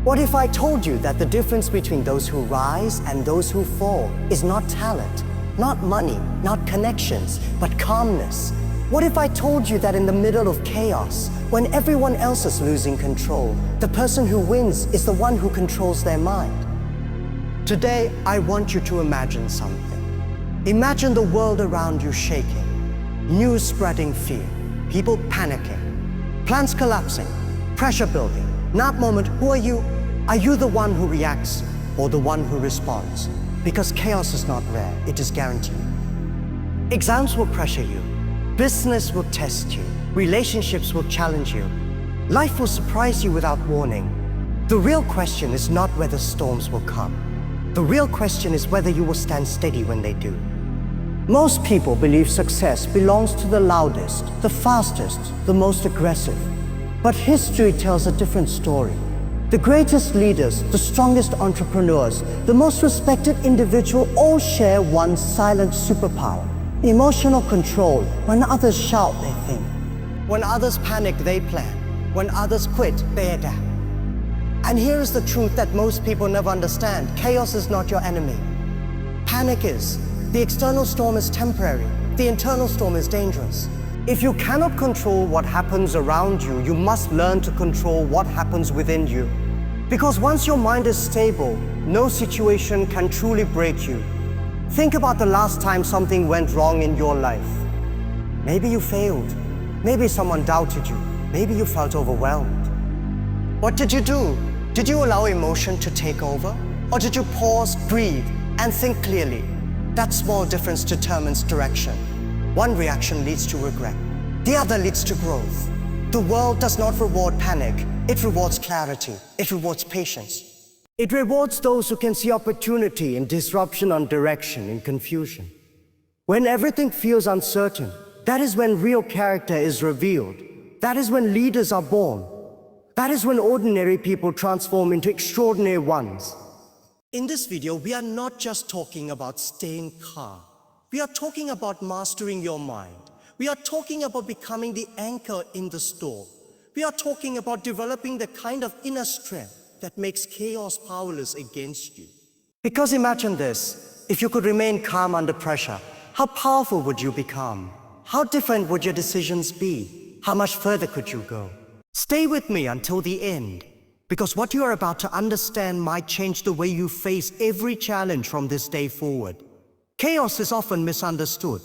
What if I told you that the difference between those who rise and those who fall is not talent, not money, not connections, but calmness? What if I told you that in the middle of chaos, when everyone else is losing control, the person who wins is the one who controls their mind? Today, I want you to imagine something. Imagine the world around you shaking, news spreading fear, people panicking, plans collapsing, pressure building. In that moment, who are you? Are you the one who reacts or the one who responds? Because chaos is not rare, it is guaranteed. Exams will pressure you. Business will test you. Relationships will challenge you. Life will surprise you without warning. The real question is not whether storms will come. The real question is whether you will stand steady when they do. Most people believe success belongs to the loudest, the fastest, the most aggressive. But history tells a different story. The greatest leaders, the strongest entrepreneurs, the most respected individuals all share one silent superpower: emotional control. When others shout, they think. When others panic, they plan. When others quit, they adapt. And here is the truth that most people never understand. Chaos is not your enemy. Panic is. The external storm is temporary. The internal storm is dangerous. If you cannot control what happens around you, you must learn to control what happens within you. Because once your mind is stable, no situation can truly break you. Think about the last time something went wrong in your life. Maybe you failed. Maybe someone doubted you. Maybe you felt overwhelmed. What did you do? Did you allow emotion to take over? Or did you pause, breathe, and think clearly? That small difference determines direction. One reaction leads to regret. The other leads to growth. The world does not reward panic. It rewards clarity. It rewards patience. It rewards those who can see opportunity in disruption and direction in confusion. When everything feels uncertain, that is when real character is revealed. That is when leaders are born. That is when ordinary people transform into extraordinary ones. In this video, we are not just talking about staying calm. We are talking about mastering your mind. We are talking about becoming the anchor in the storm. We are talking about developing the kind of inner strength that makes chaos powerless against you. Because imagine this, if you could remain calm under pressure, how powerful would you become? How different would your decisions be? How much further could you go? Stay with me until the end, because what you are about to understand might change the way you face every challenge from this day forward. Chaos is often misunderstood.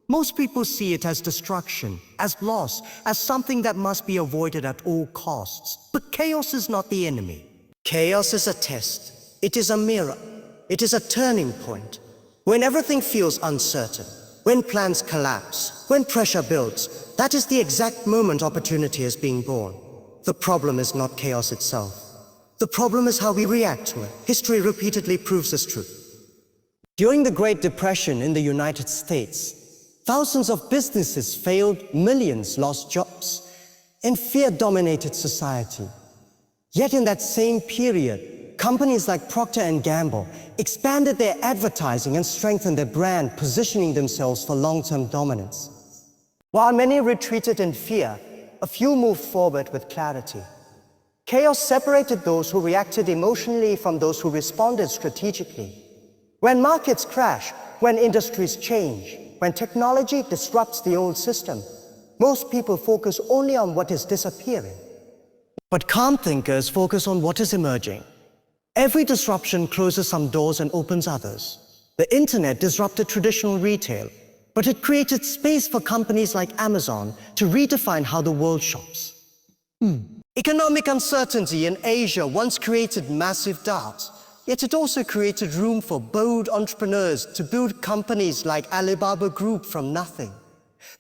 Most people see it as destruction, as loss, as something that must be avoided at all costs. But chaos is not the enemy. Chaos is a test. It is a mirror. It is a turning point. When everything feels uncertain, when plans collapse, when pressure builds, that is the exact moment opportunity is being born. The problem is not chaos itself. The problem is how we react to it. History repeatedly proves this truth. During the Great Depression in the United States, thousands of businesses failed, millions lost jobs, and fear dominated society. Yet in that same period, companies like Procter & Gamble expanded their advertising and strengthened their brand, positioning themselves for long-term dominance. While many retreated in fear, a few moved forward with clarity. Chaos separated those who reacted emotionally from those who responded strategically. When markets crash, when industries change, when technology disrupts the old system, most people focus only on what is disappearing. But calm thinkers focus on what is emerging. Every disruption closes some doors and opens others. The internet disrupted traditional retail, but it created space for companies like Amazon to redefine how the world shops. Economic uncertainty in Asia once created massive doubts, yet it also created room for bold entrepreneurs to build companies like Alibaba Group from nothing.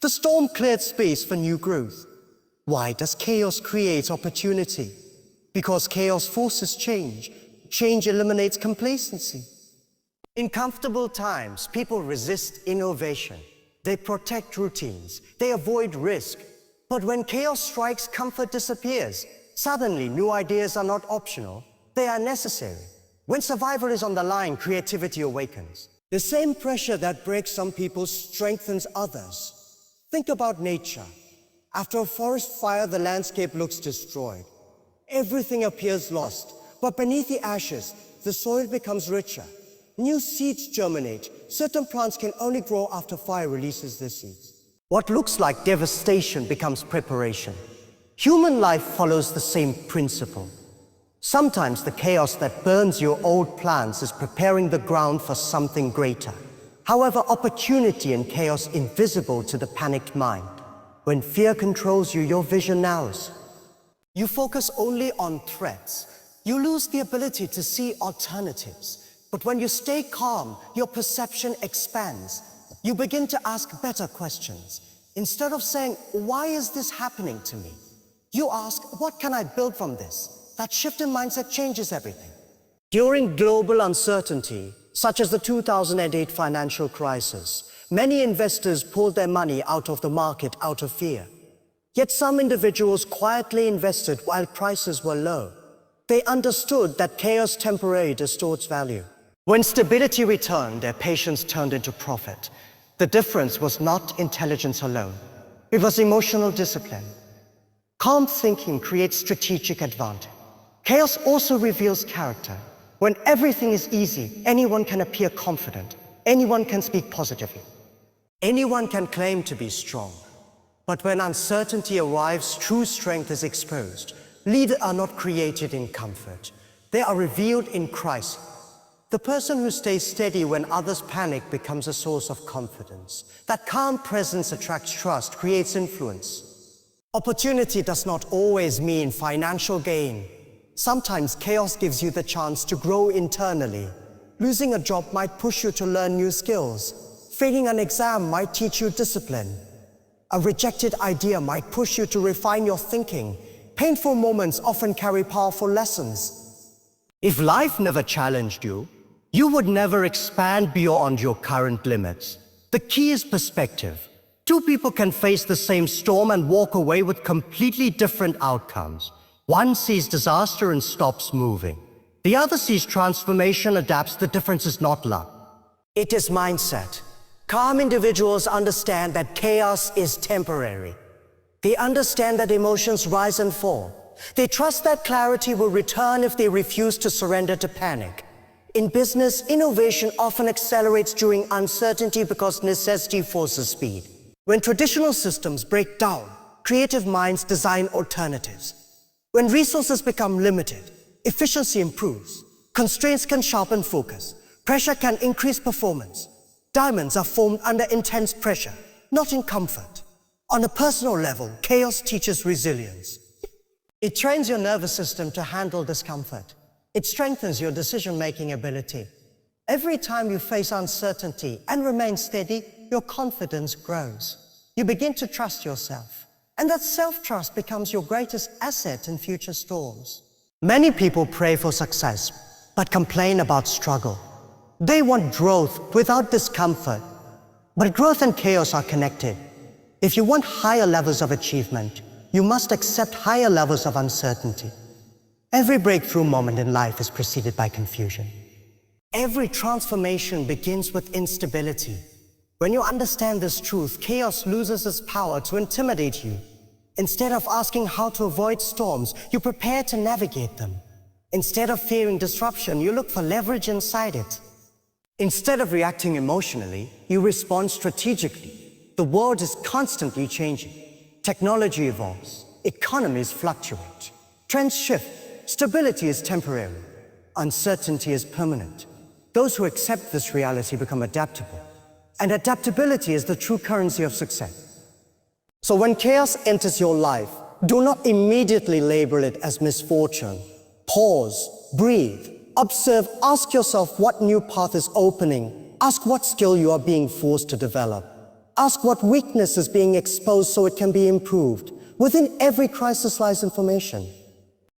The storm cleared space for new growth. Why does chaos create opportunity? Because chaos forces change. Change eliminates complacency. In comfortable times, people resist innovation. They protect routines. They avoid risk. But when chaos strikes, comfort disappears. Suddenly, new ideas are not optional. They are necessary. When survival is on the line, creativity awakens. The same pressure that breaks some people strengthens others. Think about nature. After a forest fire, the landscape looks destroyed. Everything appears lost. but beneath the ashes, the soil becomes richer. New seeds germinate. Certain plants can only grow after fire releases their seeds. What looks like devastation becomes preparation. Human life follows the same principle. Sometimes the chaos that burns your old plans is preparing the ground for something greater. However, opportunity and chaos invisible to the panicked mind. When fear controls you, your vision narrows. You focus only on threats. You lose the ability to see alternatives. But when you stay calm, your perception expands. You begin to ask better questions. Instead of saying, "Why is this happening to me?" you ask, "What can I build from this?" That shift in mindset changes everything. During global uncertainty, such as the 2008 financial crisis, many investors pulled their money out of the market out of fear. Yet some individuals quietly invested while prices were low. They understood that chaos temporarily distorts value. When stability returned, their patience turned into profit. The difference was not intelligence alone. It was emotional discipline. Calm thinking creates strategic advantage. Chaos also reveals character. When everything is easy, anyone can appear confident. Anyone can speak positively. Anyone can claim to be strong. But when uncertainty arrives, true strength is exposed. Leaders are not created in comfort. They are revealed in crisis. The person who stays steady when others panic becomes a source of confidence. That calm presence attracts trust, creates influence. Opportunity does not always mean financial gain. Sometimes chaos gives you the chance to grow internally. Losing a job might push you to learn new skills. Failing an exam might teach you discipline. A rejected idea might push you to refine your thinking. Painful moments often carry powerful lessons. If life never challenged you, you would never expand beyond your current limits. The key is perspective. Two people can face the same storm and walk away with completely different outcomes. One sees disaster and stops moving. The other sees transformation, adapts. The difference is not luck. It is mindset. Calm individuals understand that chaos is temporary. They understand that emotions rise and fall. They trust that clarity will return if they refuse to surrender to panic. In business, innovation often accelerates during uncertainty because necessity forces speed. When traditional systems break down, creative minds design alternatives. When resources become limited, efficiency improves. Constraints can sharpen focus. Pressure can increase performance. Diamonds are formed under intense pressure, not in comfort. On a personal level, chaos teaches resilience. It trains your nervous system to handle discomfort. It strengthens your decision-making ability. Every time you face uncertainty and remain steady, your confidence grows. You begin to trust yourself. And that self-trust becomes your greatest asset in future storms. Many people pray for success, but complain about struggle. They want growth without discomfort. But growth and chaos are connected. If you want higher levels of achievement, you must accept higher levels of uncertainty. Every breakthrough moment in life is preceded by confusion. Every transformation begins with instability. When you understand this truth, chaos loses its power to intimidate you. Instead of asking how to avoid storms, you prepare to navigate them. Instead of fearing disruption, you look for leverage inside it. Instead of reacting emotionally, you respond strategically. The world is constantly changing. Technology evolves. Economies fluctuate. Trends shift. Stability is temporary. Uncertainty is permanent. Those who accept this reality become adaptable. And adaptability is the true currency of success. So when chaos enters your life, do not immediately label it as misfortune. Pause, breathe, observe, ask yourself what new path is opening. Ask what skill you are being forced to develop. Ask what weakness is being exposed so it can be improved. Within every crisis lies information.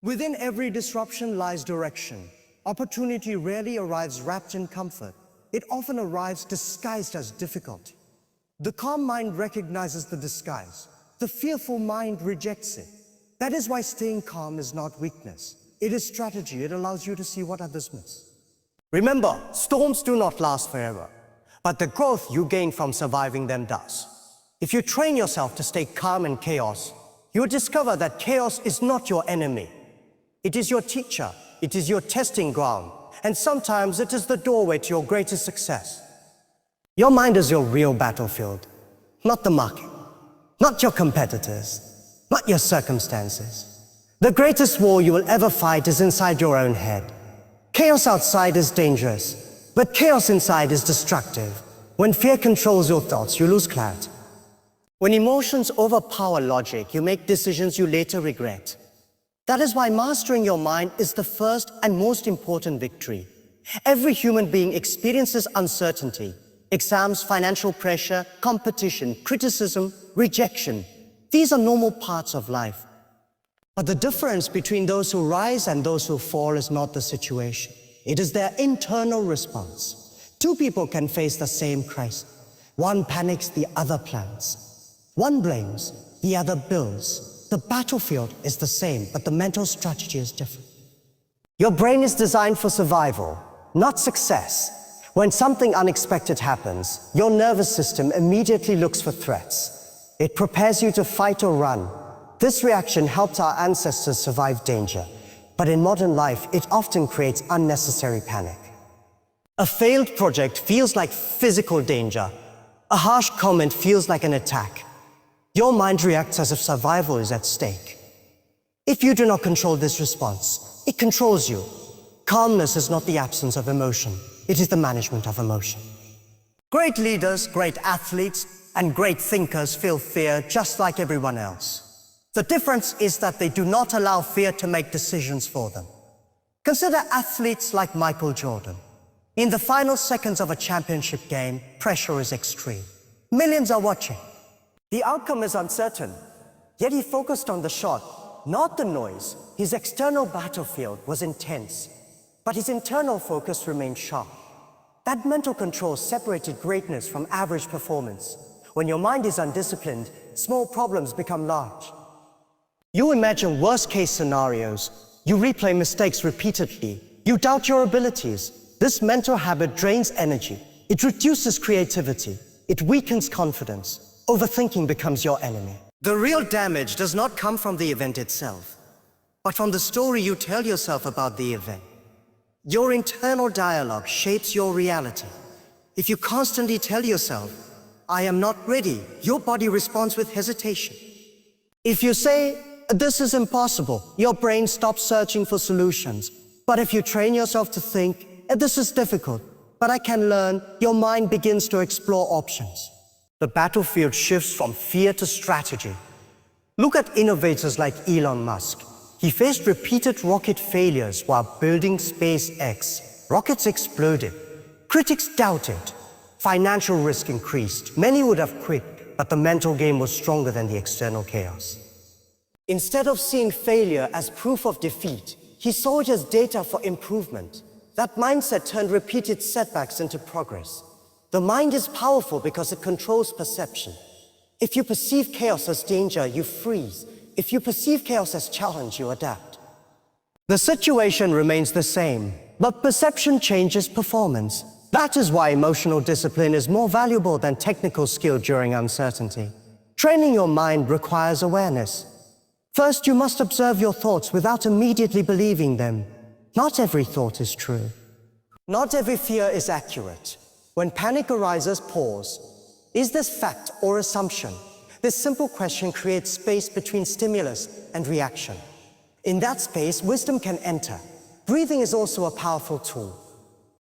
Within every disruption lies direction. Opportunity rarely arrives wrapped in comfort. It often arrives disguised as difficulty. The calm mind recognizes the disguise. The fearful mind rejects it. That is why staying calm is not weakness. It is strategy. It allows you to see what others miss. Remember, storms do not last forever, but the growth you gain from surviving them does. If you train yourself to stay calm in chaos, you'll discover that chaos is not your enemy. It is your teacher, it is your testing ground, and sometimes it is the doorway to your greatest success. Your mind is your real battlefield, not the market, not your competitors, not your circumstances. The greatest war you will ever fight is inside your own head. Chaos outside is dangerous, but chaos inside is destructive. When fear controls your thoughts, you lose clarity. When emotions overpower logic, you make decisions you later regret. That is why mastering your mind is the first and most important victory. Every human being experiences uncertainty. Exams, financial pressure, competition, criticism, rejection. These are normal parts of life. But the difference between those who rise and those who fall is not the situation. It is their internal response. Two people can face the same crisis. One panics, the other plans. One blames, the other builds. The battlefield is the same, but the mental strategy is different. Your brain is designed for survival, not success. When something unexpected happens, your nervous system immediately looks for threats. It prepares you to fight or run. This reaction helped our ancestors survive danger, but in modern life, it often creates unnecessary panic. A failed project feels like physical danger. A harsh comment feels like an attack. Your mind reacts as if survival is at stake. If you do not control this response, it controls you. Calmness is not the absence of emotion. It is the management of emotion. Great leaders, great athletes, and great thinkers feel fear just like everyone else. The difference is that they do not allow fear to make decisions for them. Consider athletes like Michael Jordan. In the final seconds of a championship game, pressure is extreme. Millions are watching. The outcome is uncertain, yet he focused on the shot, not the noise. His external battlefield was intense, but his internal focus remained sharp. That mental control separated greatness from average performance. When your mind is undisciplined, small problems become large. You imagine worst-case scenarios. You replay mistakes repeatedly. You doubt your abilities. This mental habit drains energy. It reduces creativity. It weakens confidence. Overthinking becomes your enemy. The real damage does not come from the event itself, but from the story you tell yourself about the event. Your internal dialogue shapes your reality. If you constantly tell yourself, "I am not ready," your body responds with hesitation. If you say, "This is impossible," your brain stops searching for solutions. But if you train yourself to think, "This is difficult, but I can learn," your mind begins to explore options. The battlefield shifts from fear to strategy. Look at innovators like Elon Musk. He faced repeated rocket failures while building SpaceX. Rockets exploded. Critics doubted. Financial risk increased. Many would have quit, but the mental game was stronger than the external chaos. Instead of seeing failure as proof of defeat, he saw it as data for improvement. That mindset turned repeated setbacks into progress. The mind is powerful because it controls perception. If you perceive chaos as danger, you freeze. If you perceive chaos as challenge, you adapt. The situation remains the same, but perception changes performance. That is why emotional discipline is more valuable than technical skill during uncertainty. Training your mind requires awareness. First, you must observe your thoughts without immediately believing them. Not every thought is true. Not every fear is accurate. When panic arises, pause. Is this fact or assumption? This simple question creates space between stimulus and reaction. In that space, wisdom can enter. Breathing is also a powerful tool.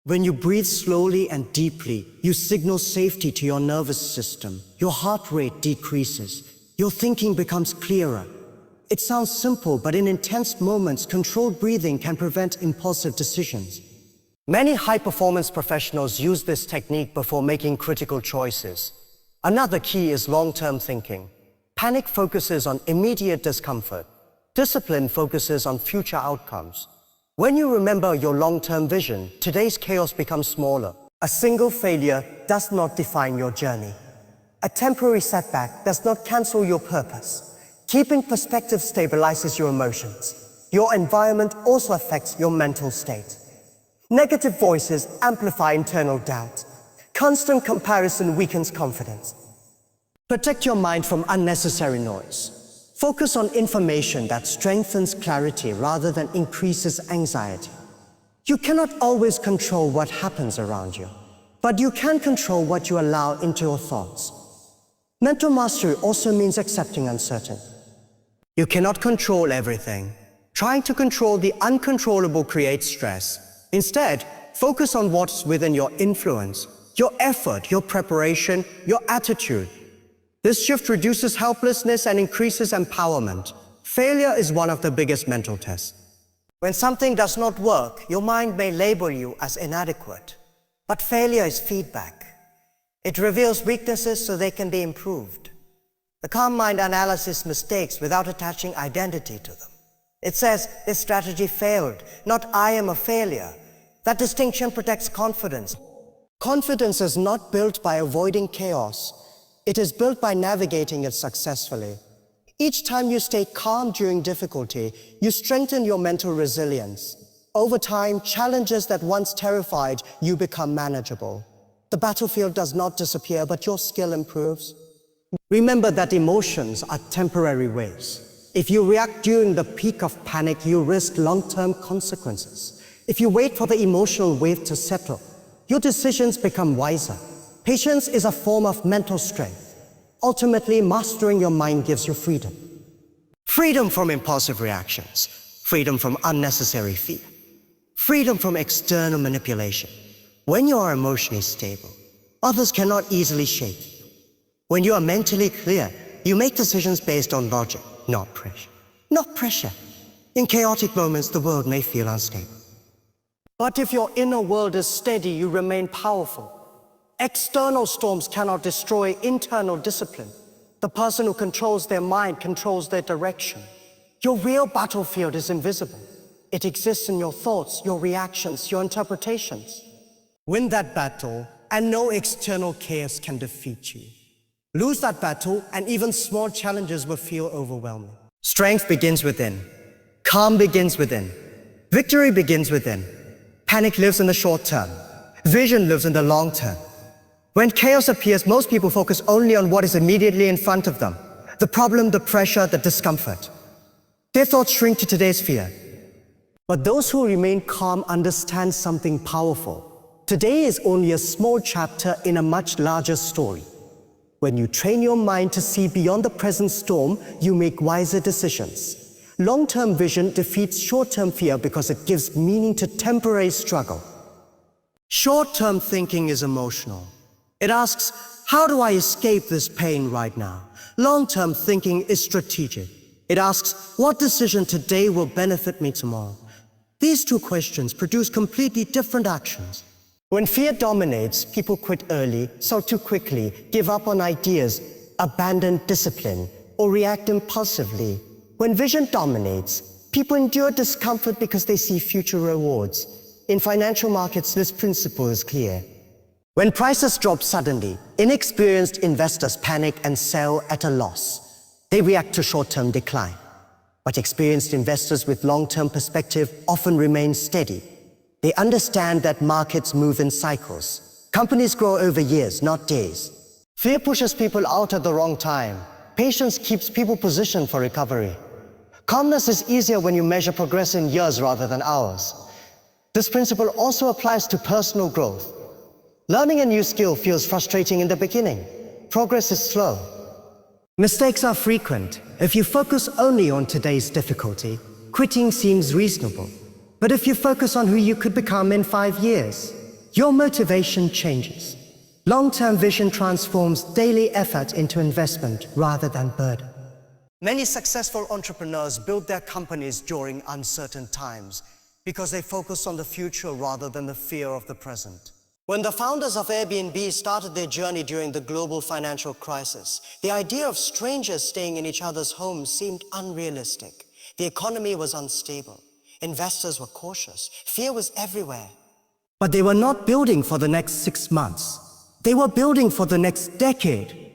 When you breathe slowly and deeply, you signal safety to your nervous system. Your heart rate decreases. Your thinking becomes clearer. It sounds simple, but in intense moments, controlled breathing can prevent impulsive decisions. Many high-performance professionals use this technique before making critical choices. Another key is long-term thinking. Panic focuses on immediate discomfort. Discipline focuses on future outcomes. When you remember your long-term vision, today's chaos becomes smaller. A single failure does not define your journey. A temporary setback does not cancel your purpose. Keeping perspective stabilizes your emotions. Your environment also affects your mental state. Negative voices amplify internal doubt. Constant comparison weakens confidence. Protect your mind from unnecessary noise. Focus on information that strengthens clarity rather than increases anxiety. You cannot always control what happens around you, but you can control what you allow into your thoughts. Mental mastery also means accepting uncertainty. You cannot control everything. Trying to control the uncontrollable creates stress. Instead, focus on what's within your influence, your effort, your preparation, your attitude. This shift reduces helplessness and increases empowerment. Failure is one of the biggest mental tests. When something does not work, your mind may label you as inadequate. But failure is feedback. It reveals weaknesses so they can be improved. The calm mind analyzes mistakes without attaching identity to them. It says, this strategy failed, not I am a failure. That distinction protects confidence. Confidence is not built by avoiding chaos. It is built by navigating it successfully. Each time you stay calm during difficulty, you strengthen your mental resilience. Over time, challenges that once terrified you become manageable. The battlefield does not disappear, but your skill improves. Remember that emotions are temporary waves. If you react during the peak of panic, you risk long-term consequences. If you wait for the emotional wave to settle, your decisions become wiser. Patience is a form of mental strength. Ultimately, mastering your mind gives you freedom. Freedom from impulsive reactions. Freedom from unnecessary fear. Freedom from external manipulation. When you are emotionally stable, others cannot easily shake you. When you are mentally clear, you make decisions based on logic, not pressure. Not pressure. In chaotic moments, the world may feel unstable. But if your inner world is steady, you remain powerful. External storms cannot destroy internal discipline. The person who controls their mind controls their direction. Your real battlefield is invisible. It exists in your thoughts, your reactions, your interpretations. Win that battle, and no external chaos can defeat you. Lose that battle, and even small challenges will feel overwhelming. Strength begins within. Calm begins within. Victory begins within. Panic lives in the short term. Vision lives in the long term. When chaos appears, most people focus only on what is immediately in front of them. The problem, the pressure, the discomfort. Their thoughts shrink to today's fear. But those who remain calm understand something powerful. Today is only a small chapter in a much larger story. When you train your mind to see beyond the present storm, you make wiser decisions. Long-term vision defeats short-term fear because it gives meaning to temporary struggle. Short-term thinking is emotional. It asks, how do I escape this pain right now? Long-term thinking is strategic. It asks, what decision today will benefit me tomorrow? These two questions produce completely different actions. When fear dominates, people quit early, sell too quickly, give up on ideas, abandon discipline, or react impulsively. When vision dominates, people endure discomfort because they see future rewards. In financial markets, this principle is clear. When prices drop suddenly, inexperienced investors panic and sell at a loss. They react to short-term decline. But experienced investors with long-term perspective often remain steady. They understand that markets move in cycles. Companies grow over years, not days. Fear pushes people out at the wrong time. Patience keeps people positioned for recovery. Calmness is easier when you measure progress in years rather than hours. This principle also applies to personal growth. Learning a new skill feels frustrating in the beginning. Progress is slow. Mistakes are frequent. If you focus only on today's difficulty, quitting seems reasonable. But if you focus on who you could become in 5 years, your motivation changes. Long-term vision transforms daily effort into investment rather than burden. Many successful entrepreneurs build their companies during uncertain times because they focus on the future rather than the fear of the present. When the founders of Airbnb started their journey during the global financial crisis, the idea of strangers staying in each other's homes seemed unrealistic. The economy was unstable. Investors were cautious. Fear was everywhere. But they were not building for the next 6 months. They were building for the next decade.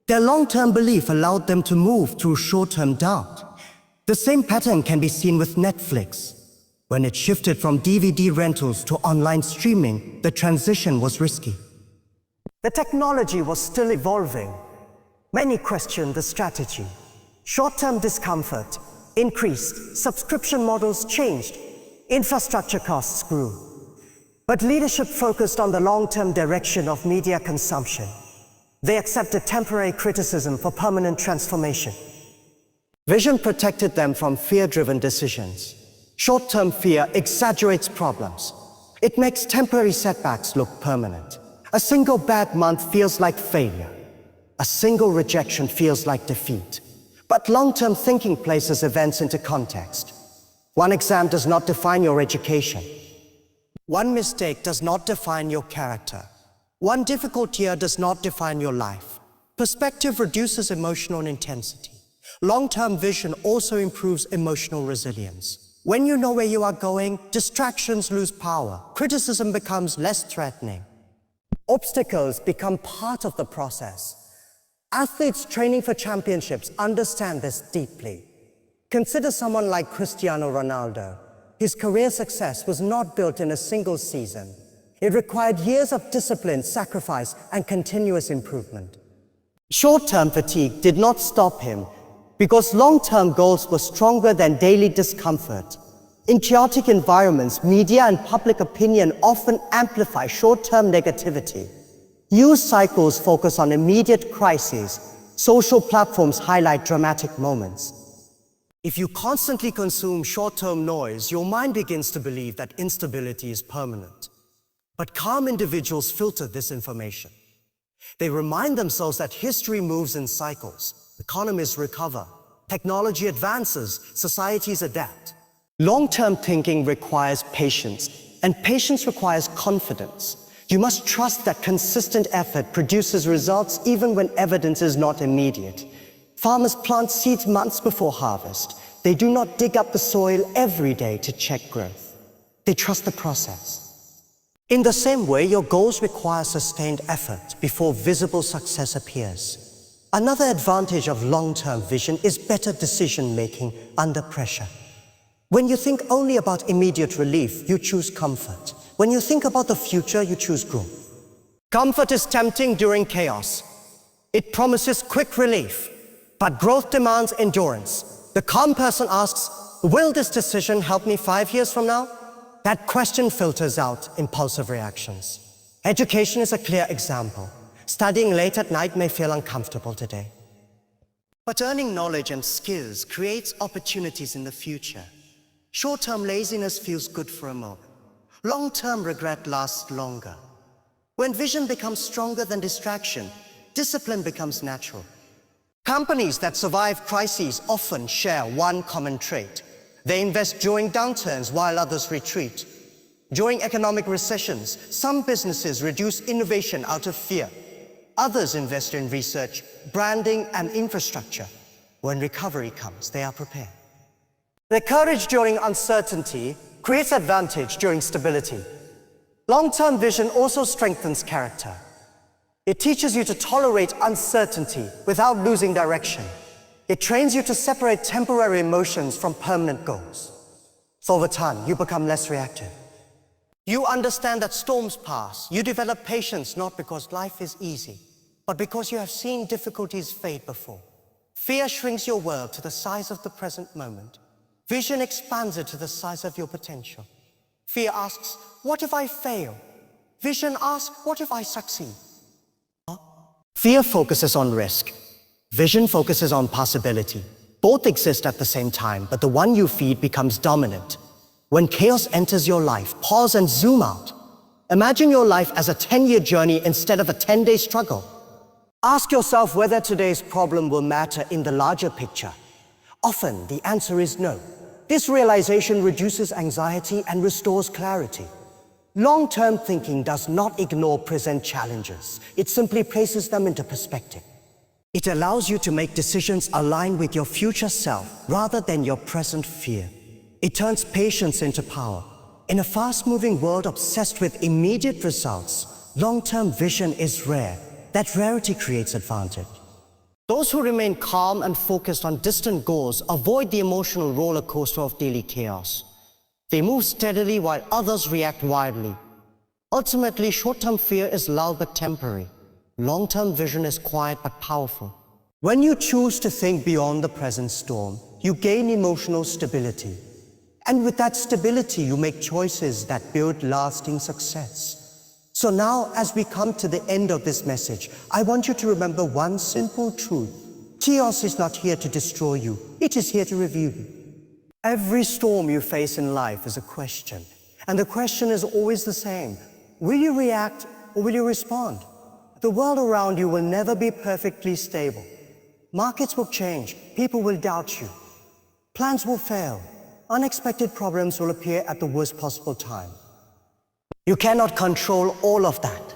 Their long-term belief allowed them to move through short-term doubt. The same pattern can be seen with Netflix. When it shifted from DVD rentals to online streaming, the transition was risky. The technology was still evolving. Many questioned the strategy. Short-term discomfort increased, subscription models changed, infrastructure costs grew. But leadership focused on the long-term direction of media consumption. They accepted temporary criticism for permanent transformation. Vision protected them from fear-driven decisions. Short-term fear exaggerates problems. It makes temporary setbacks look permanent. A single bad month feels like failure. A single rejection feels like defeat. But long-term thinking places events into context. One exam does not define your education. One mistake does not define your character. One difficult year does not define your life. Perspective reduces emotional intensity. Long-term vision also improves emotional resilience. When you know where you are going, distractions lose power. Criticism becomes less threatening. Obstacles become part of the process. Athletes training for championships understand this deeply. Consider someone like Cristiano Ronaldo. His career success was not built in a single season. It required years of discipline, sacrifice, and continuous improvement. Short-term fatigue did not stop him because long-term goals were stronger than daily discomfort. In chaotic environments, media and public opinion often amplify short-term negativity. News cycles focus on immediate crises. Social platforms highlight dramatic moments. If you constantly consume short-term noise, your mind begins to believe that instability is permanent. But calm individuals filter this information. They remind themselves that history moves in cycles. Economies recover. Technology advances. Societies adapt. Long-term thinking requires patience, and patience requires confidence. You must trust that consistent effort produces results even when evidence is not immediate. Farmers plant seeds months before harvest. They do not dig up the soil every day to check growth. They trust the process. In the same way, your goals require sustained effort before visible success appears. Another advantage of long-term vision is better decision-making under pressure. When you think only about immediate relief, you choose comfort. When you think about the future, you choose growth. Comfort is tempting during chaos. It promises quick relief, but growth demands endurance. The calm person asks, will this decision help me 5 years from now? That question filters out impulsive reactions. Education is a clear example. Studying late at night may feel uncomfortable today. But earning knowledge and skills creates opportunities in the future. Short-term laziness feels good for a moment. Long-term regret lasts longer. When vision becomes stronger than distraction, discipline becomes natural. Companies that survive crises often share one common trait. They invest during downturns while others retreat. During economic recessions, some businesses reduce innovation out of fear. Others invest in research, branding, and infrastructure. When recovery comes, they are prepared. Their courage during uncertainty creates advantage during stability. Long-term vision also strengthens character. It teaches you to tolerate uncertainty without losing direction. It trains you to separate temporary emotions from permanent goals. So over time, you become less reactive. You understand that storms pass. You develop patience not because life is easy, but because you have seen difficulties fade before. Fear shrinks your world to the size of the present moment. Vision expands it to the size of your potential. Fear asks, what if I fail? Vision asks, what if I succeed? Fear focuses on risk. Vision focuses on possibility. Both exist at the same time, but the one you feed becomes dominant. When chaos enters your life, pause and zoom out. Imagine your life as a 10-year journey instead of a 10-day struggle. Ask yourself whether today's problem will matter in the larger picture. Often, the answer is no. This realization reduces anxiety and restores clarity. Long-term thinking does not ignore present challenges. It simply places them into perspective. It allows you to make decisions aligned with your future self rather than your present fear. It turns patience into power. In a fast-moving world obsessed with immediate results, long-term vision is rare. That rarity creates advantage. Those who remain calm and focused on distant goals avoid the emotional roller coaster of daily chaos. They move steadily while others react wildly. Ultimately, short-term fear is loud but temporary. Long-term vision is quiet but powerful. When you choose to think beyond the present storm, you gain emotional stability. And with that stability, you make choices that build lasting success. So now, as we come to the end of this message, I want you to remember one simple truth. Chaos is not here to destroy you. It is here to review you. Every storm you face in life is a question. And the question is always the same. Will you react or will you respond? The world around you will never be perfectly stable. Markets will change. People will doubt you. Plans will fail. Unexpected problems will appear at the worst possible time. You cannot control all of that.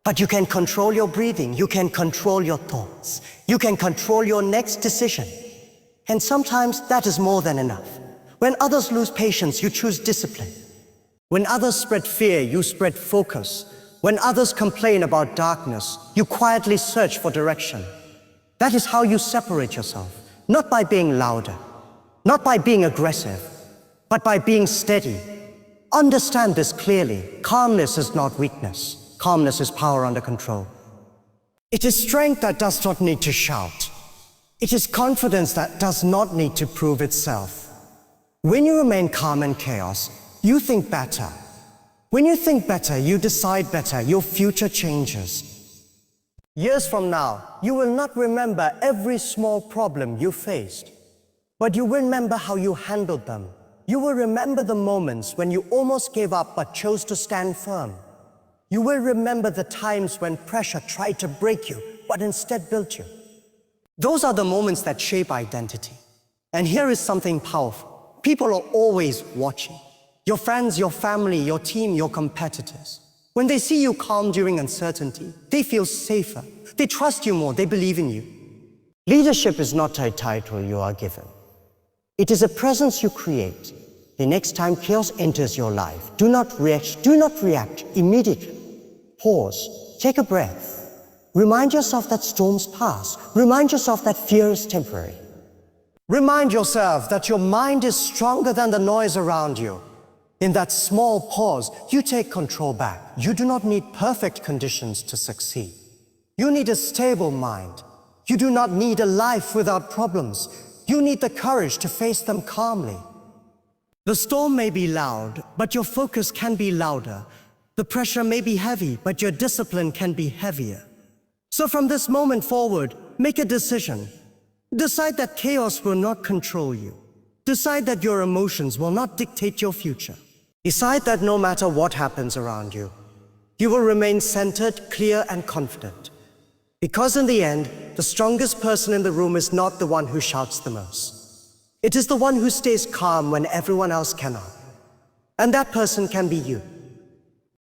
But you can control your breathing. You can control your thoughts. You can control your next decision. And sometimes that is more than enough. When others lose patience, you choose discipline. When others spread fear, you spread focus. When others complain about darkness, you quietly search for direction. That is how you separate yourself, not by being louder, not by being aggressive, but by being steady. Understand this clearly. Calmness is not weakness. Calmness is power under control. It is strength that does not need to shout. It is confidence that does not need to prove itself. When you remain calm in chaos, you think better. When you think better, you decide better. Your future changes. Years from now, you will not remember every small problem you faced, but you will remember how you handled them. You will remember the moments when you almost gave up but chose to stand firm. You will remember the times when pressure tried to break you, but instead built you. Those are the moments that shape identity. And here is something powerful. People are always watching. Your friends, your family, your team, your competitors. When they see you calm during uncertainty, they feel safer. They trust you more. They believe in you. Leadership is not a title you are given. It is a presence you create. The next time chaos enters your life, do not react immediately. Pause. Take a breath. Remind yourself that storms pass. Remind yourself that fear is temporary. Remind yourself that your mind is stronger than the noise around you. In that small pause, you take control back. You do not need perfect conditions to succeed. You need a stable mind. You do not need a life without problems. You need the courage to face them calmly. The storm may be loud, but your focus can be louder. The pressure may be heavy, but your discipline can be heavier. So from this moment forward, make a decision. Decide that chaos will not control you. Decide that your emotions will not dictate your future. Decide that no matter what happens around you, you will remain centered, clear, and confident. Because in the end, the strongest person in the room is not the one who shouts the most. It is the one who stays calm when everyone else cannot. And that person can be you.